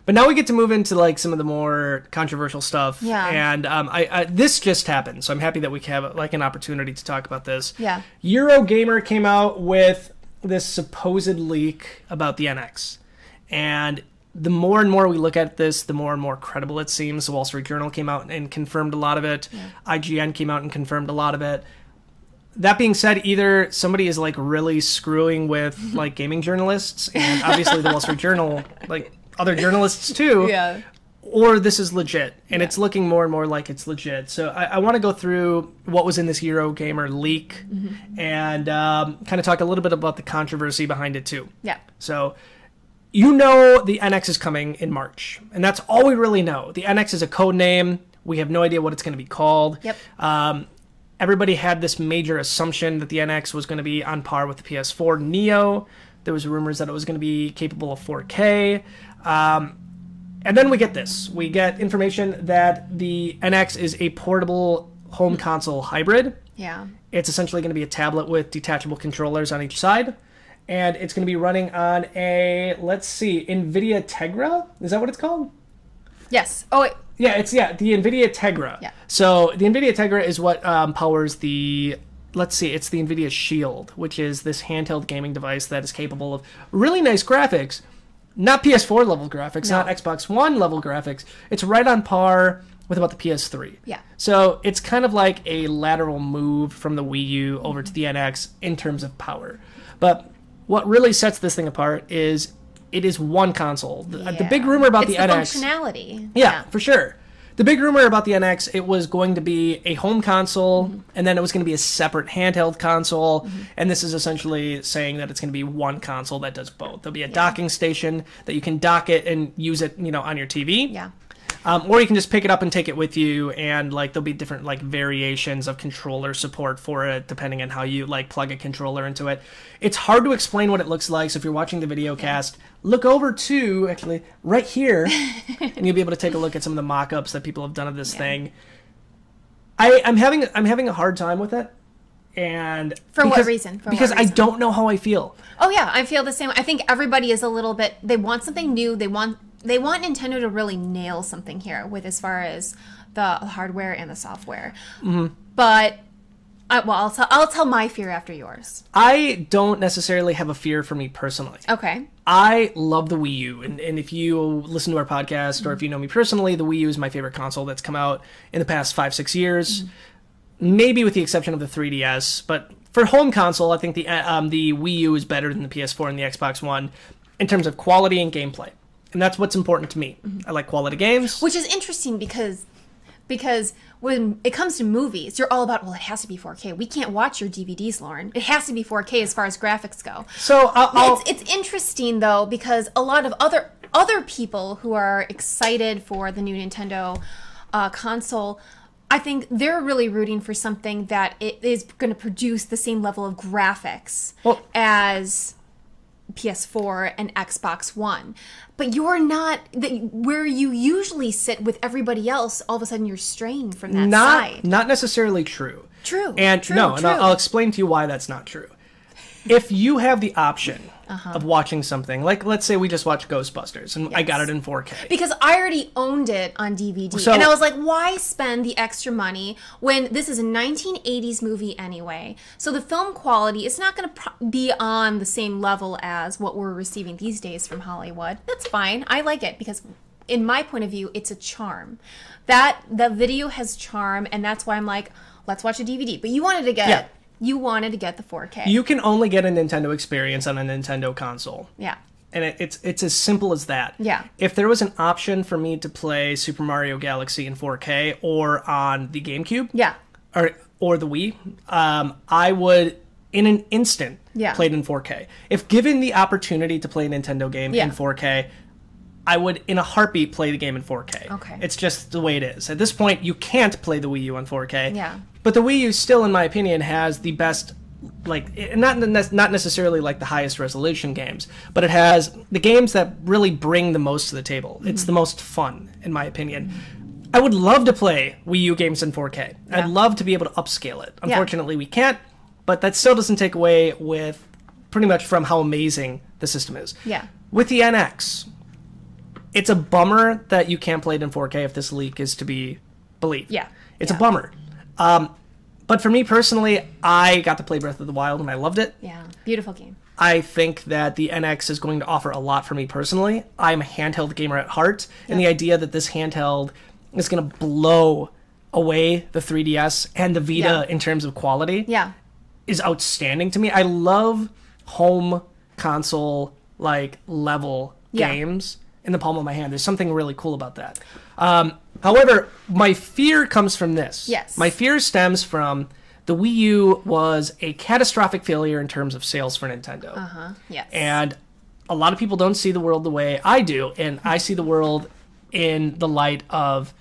But now we get to move into like some of the more controversial stuff. Yeah. And this just happened, so I'm happy that we have like an opportunity to talk about this. Yeah. Eurogamer came out with this supposed leak about the NX. And the more and more we look at this, the more and more credible it seems. The Wall Street Journal came out and confirmed a lot of it. Yeah. IGN came out and confirmed a lot of it. That being said, either somebody is like really screwing with like gaming journalists, and obviously the Wall Street Journal, like other journalists too, yeah, or this is legit, and it's looking more and more like it's legit. So I want to go through what was in this Eurogamer leak and kind of talk a little bit about the controversy behind it too. Yeah. So you know the NX is coming in March, and that's all we really know. The NX is a code name. We have no idea what it's going to be called. Yep. Everybody had this major assumption that the NX was going to be on par with the PS4 Neo. There was rumors that it was going to be capable of 4K. And then we get this. We get information that the NX is a portable home console hybrid. Yeah. It's essentially going to be a tablet with detachable controllers on each side. And it's going to be running on a, let's see, NVIDIA Tegra? Is that what it's called? Yes. Oh, wait. Yeah, the NVIDIA Tegra. Yeah. So the NVIDIA Tegra is what powers the, let's see, it's the NVIDIA Shield, which is this handheld gaming device that is capable of really nice graphics. Not PS4 level graphics, not Xbox One level graphics. It's right on par with about the PS3. Yeah. So it's kind of like a lateral move from the Wii U over to the NX in terms of power. But what really sets this thing apart is it is one console. The big rumor about the NX... It's the functionality. Yeah, for sure. The big rumor about the NX, it was going to be a home console, and then it was going to be a separate handheld console, and this is essentially saying that it's going to be one console that does both. There'll be a docking station that you can dock it and use it, on your TV. Yeah. Or you can just pick it up and take it with you, and like there'll be different like variations of controller support for it depending on how you like plug a controller into it. It's hard to explain what it looks like, so if you're watching the video cast, look over to actually right here, and you'll be able to take a look at some of the mock-ups that people have done of this thing. I'm having a hard time with it, and what reason? Because I don't know how I feel. Oh yeah, I feel the same. I think everybody is a little bit. They want something new. They want Nintendo to really nail something here with as far as the hardware and the software. But I'll tell my fear after yours. I don't necessarily have a fear for me personally. Okay. I love the Wii U, and if you listen to our podcast or if you know me personally, the Wii U is my favorite console that's come out in the past 5-6 years. Maybe with the exception of the 3DS, but for home console, I think the Wii U is better than the PS4 and the Xbox One in terms of quality and gameplay. And that's what's important to me. I like quality games. Which is interesting because when it comes to movies, you're all about, well, it has to be 4K. We can't watch your DVDs, Lauren. It has to be 4K as far as graphics go. So it's interesting, though, because a lot of other people who are excited for the new Nintendo console, I think they're really rooting for something that it is going to produce the same level of graphics as PS4 and Xbox One. But you're not where you usually sit with everybody else. All of a sudden, you're straying from that side. Not necessarily true. True. And true, no, true. and I'll explain to you why that's not true. If you have the option of watching something, like let's say we just watched Ghostbusters, and I got it in 4K. Because I already owned it on DVD. And I was like, why spend the extra money when this is a 1980s movie anyway? So the film quality is not going to be on the same level as what we're receiving these days from Hollywood. That's fine. I like it because in my point of view, it's a charm. The video has charm, and that's why I'm like, let's watch a DVD. But you wanted to get it. You wanted to get the 4K. You can only get a Nintendo experience on a Nintendo console. Yeah. And it's as simple as that. Yeah. If there was an option for me to play Super Mario Galaxy in 4K or on the GameCube, or the Wii, I would in an instant play it in 4K. If given the opportunity to play a Nintendo game in 4K, I would in a heartbeat play the game in 4K. Okay. It's just the way it is. At this point, you can't play the Wii U on 4K. Yeah. But the Wii U still, in my opinion, has the best, like, not necessarily like the highest resolution games, but it has the games that really bring the most to the table. It's the most fun, in my opinion. I would love to play Wii U games in 4K. I'd love to be able to upscale it. Unfortunately, we can't, but that still doesn't take away with pretty much from how amazing the system is. Yeah. With the NX, it's a bummer that you can't play it in 4K if this leak is to be believed. Yeah. It's a bummer. But for me personally, I got to play Breath of the Wild and I loved it. Yeah, beautiful game. I think that the NX is going to offer a lot for me personally. I'm a handheld gamer at heart, and the idea that this handheld is going to blow away the 3DS and the Vita in terms of quality is outstanding to me. I love home console like level games in the palm of my hand. There's something really cool about that. However, my fear comes from this. Yes. My fear stems from the Wii U was a catastrophic failure in terms of sales for Nintendo. Yes. And a lot of people don't see the world the way I do, and I see the world in the light of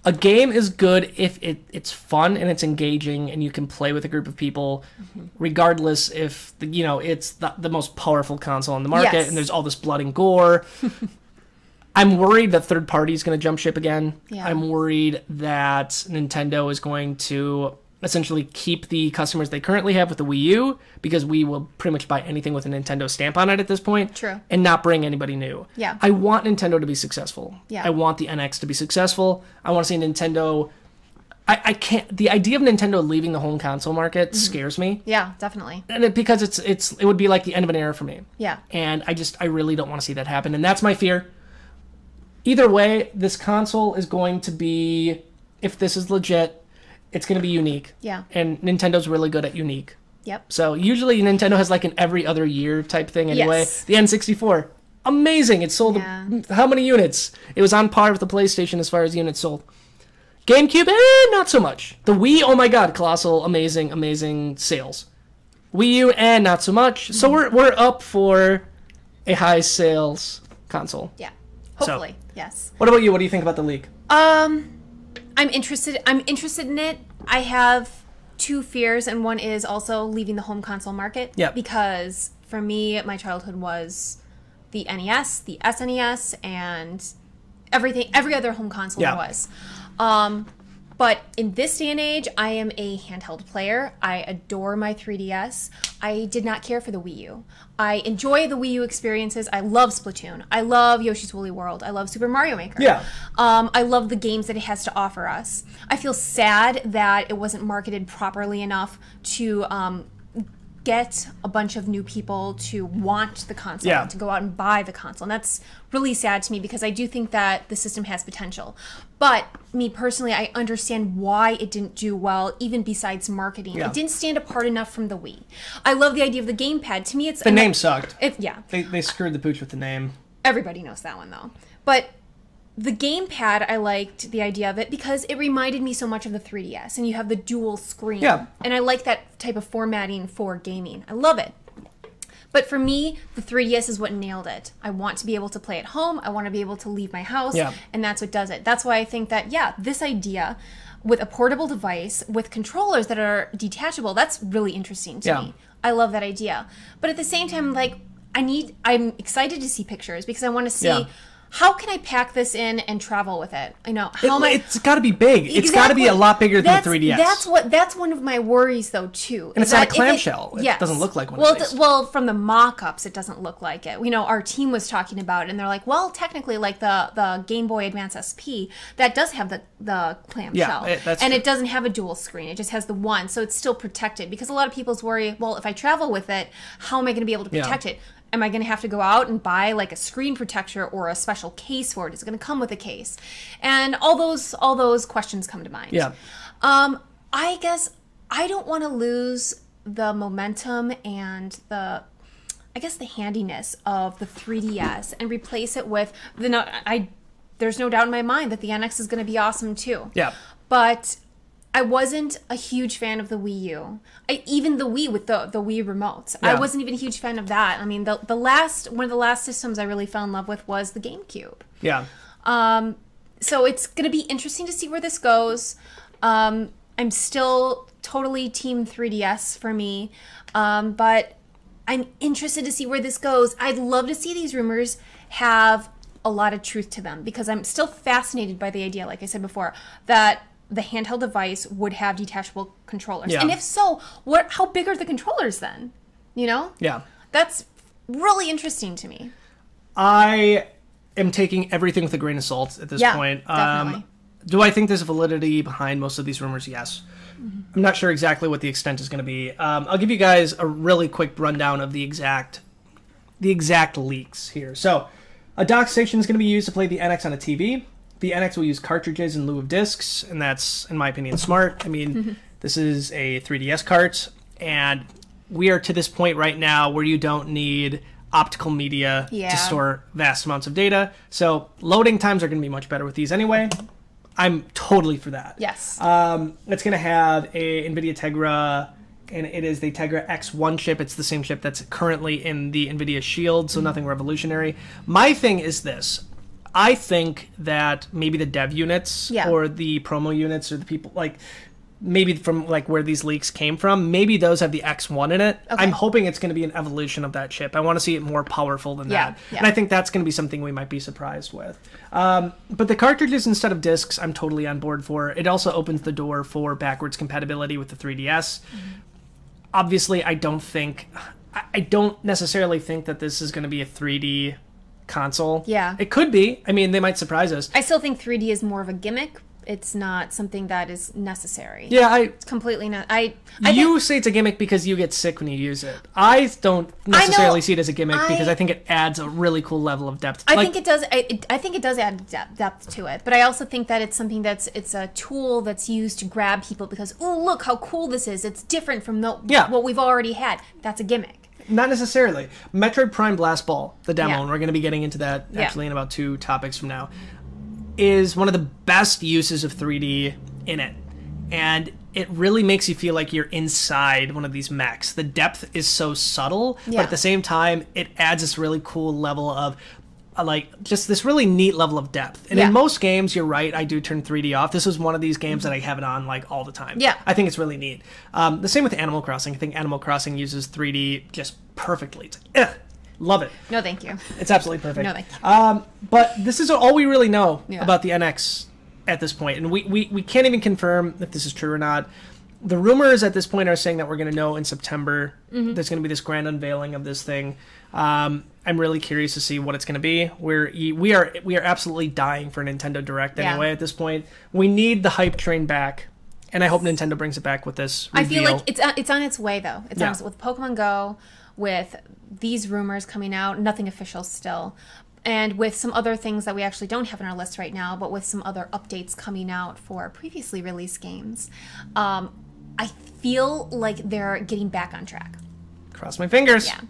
a game is good if it's fun and it's engaging and you can play with a group of people, regardless if it's the most powerful console on the market and there's all this blood and gore. I'm worried that third party is going to jump ship again. Yeah. I'm worried that Nintendo is going to essentially keep the customers they currently have with the Wii U, because we will pretty much buy anything with a Nintendo stamp on it at this point. True. And not bring anybody new. Yeah. I want Nintendo to be successful. Yeah. I want the NX to be successful. I want to see Nintendo... I can't... The idea of Nintendo leaving the home console market scares me. Yeah, definitely. And because it would be like the end of an era for me. Yeah. And I really don't want to see that happen. And that's my fear. Either way, this console is going to be, if this is legit, it's going to be unique. Yeah. And Nintendo's really good at unique. Yep. So usually Nintendo has like an every other year type thing anyway. Yes. The N64, amazing. It sold how many units? It was on par with the PlayStation as far as units sold. GameCube, not so much. The Wii, oh my god, colossal, amazing sales. Wii U, not so much. So we're up for a high sales console. Yeah. Hopefully, yes. What about you? What do you think about the leak? I'm interested in it. I have two fears, and one is also leaving the home console market. Yeah. Because for me, my childhood was the NES, the SNES, and every other home console there was. But in this day and age, I am a handheld player. I adore my 3DS. I did not care for the Wii U. I enjoy the Wii U experiences. I love Splatoon. I love Yoshi's Woolly World. I love Super Mario Maker. Yeah. I love the games that it has to offer us. I feel sad that it wasn't marketed properly enough to get a bunch of new people to want the console, to go out and buy the console. And that's really sad to me, because I do think that the system has potential. But me personally, I understand why it didn't do well, even besides marketing. It didn't stand apart enough from the Wii. I love the idea of the gamepad. To me, it's... The name sucked. They screwed the pooch with the name. Everybody knows that one, though. But the gamepad, I liked the idea of it because it reminded me so much of the 3DS, and you have the dual screen. Yeah. And I like that type of formatting for gaming. I love it. But for me, the 3DS is what nailed it. I want to be able to play at home. I want to be able to leave my house. And that's what does it. That's why I think that, this idea with a portable device with controllers that are detachable, that's really interesting to me. I love that idea. But at the same time, like, I'm excited to see pictures, because I want to see... How can I pack this in and travel with it? It's got to be big. It's got to be a lot bigger than the 3DS. That's one of my worries, though, too. And it's not a clamshell. It doesn't look like one of these. Well, from the mock-ups, it doesn't look like it. Our team was talking about it, and they're like, well, technically, like the Game Boy Advance SP, that does have the clamshell. That's and true. it doesn't have a dual screen. It just has the one, so it's still protected. Because a lot of people's worry, well, if I travel with it, how am I going to be able to protect it? Am I going to have to go out and buy like a screen protector or a special case for it? Is it going to come with a case? And all those questions come to mind. I guess I don't want to lose the momentum and the handiness of the 3DS and replace it with there's no doubt in my mind that the NX is going to be awesome too. But I wasn't a huge fan of the Wii U. Even the Wii with the Wii remotes. I wasn't even a huge fan of that. I mean, one of the last systems I really fell in love with was the GameCube. So it's going to be interesting to see where this goes. I'm still totally team 3DS for me. But I'm interested to see where this goes. I'd love to see these rumors have a lot of truth to them, because I'm still fascinated by the idea, like I said before, that the handheld device would have detachable controllers. And if so, how big are the controllers then? That's really interesting to me. I am taking everything with a grain of salt at this point. Definitely. Do I think there's validity behind most of these rumors? Yes. I'm not sure exactly what the extent is going to be. I'll give you guys a really quick rundown of the exact leaks here. So, a dock station is going to be used to play the NX on a TV. The NX will use cartridges in lieu of discs, and that's, in my opinion, smart. I mean, this is a 3DS cart, and we are to this point right now where you don't need optical media to store vast amounts of data. So, loading times are going to be much better with these anyway. I'm totally for that. Yes. It's going to have a NVIDIA Tegra, and it is the Tegra X1 chip. It's the same chip that's currently in the NVIDIA Shield, so nothing revolutionary. My thing is this. I think that maybe the dev units or the promo units or the people, like, maybe from, like, where these leaks came from, maybe those have the X1 in it. Okay. I'm hoping it's going to be an evolution of that chip. I want to see it more powerful than that. Yeah. And I think that's going to be something we might be surprised with. But the cartridges instead of discs, I'm totally on board for. It also opens the door for backwards compatibility with the 3DS. Obviously, I don't necessarily think that this is going to be a 3D console. Yeah. It could be. I mean, they might surprise us. I still think 3D is more of a gimmick. It's not something that is necessary. Yeah, it's completely not. You say it's a gimmick because you get sick when you use it. I don't necessarily see it as a gimmick because I think it adds a really cool level of depth. I think it does. I think it does add depth to it. But I also think that it's something it's a tool that's used to grab people because, oh, look how cool this is. It's different from what we've already had. That's a gimmick. Not necessarily. Metroid Prime Blast Ball, the demo, and we're going to be getting into that actually in about 2 topics from now, is one of the best uses of 3D in it. And it really makes you feel like you're inside one of these mechs. The depth is so subtle, but at the same time, it adds this really cool level of, like, just this really neat level of depth. And in most games, you're right, I do turn 3D off. This was one of these games that I have it on, like, all the time. Yeah. I think it's really neat. The same with Animal Crossing. I think Animal Crossing uses 3D just perfectly. It's like, love it. No, thank you. It's absolutely perfect. No, thank you. But this is all we really know about the NX at this point. And we can't even confirm if this is true or not. The rumors at this point are saying that we're going to know in September. There's going to be this grand unveiling of this thing. I'm really curious to see what it's going to be. We are absolutely dying for a Nintendo Direct anyway at this point. We need the hype train back. And I hope Nintendo brings it back with this reveal. I feel like it's on its way, though. It's on with Pokemon Go, with these rumors coming out, nothing official still, and with some other things that we actually don't have on our list right now, but with some other updates coming out for previously released games. I feel like they're getting back on track. Cross my fingers. Yeah.